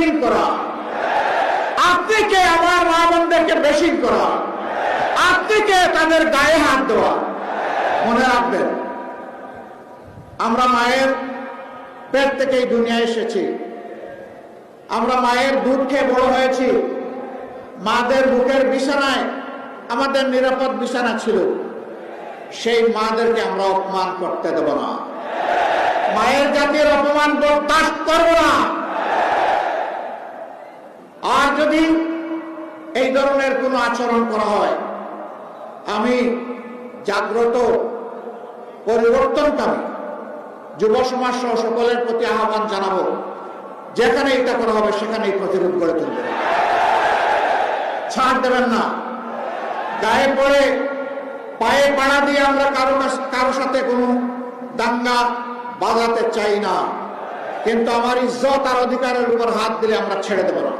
বেশিং করা, আপনি কে আমার মা বোনদেরকে বেশিং করা, আপনি কে তাদের গায়ে হাত দেওয়া। মনে রাখবেন, আমরা মায়ের পেট থেকে এই দুনিয়ায় এসেছি, আমরা মায়ের দুধ খেয়ে বড় হয়েছি, মাদের বুকের বিছানায় আমাদের নিরাপদ বিছানা ছিল। সেই মাদেরকে আমরা অপমান করতে দেব না, মায়ের জাতির অপমান বরদাস্ত করব না। আর যদি এই ধরনের কোনো আচরণ করা হয়, আমি জাগ্রত পরিবর্তনকামী যুব সমাজ সহ সকলের প্রতি আহ্বান জানাবো, যেখানে এটা করা হবে সেখানেই প্রতিরোধ গড়ে তুলবে, ছাড় দেবেন না। গায়ে পড়ে পায়ে পাড়া দিয়ে আমরা কারো সাথে কোনো দাঙ্গা বাজাতে চাই না, কিন্তু আমার ইজ্জত আর অধিকারের উপর হাত দিলে আমরা ছেড়ে দেব না।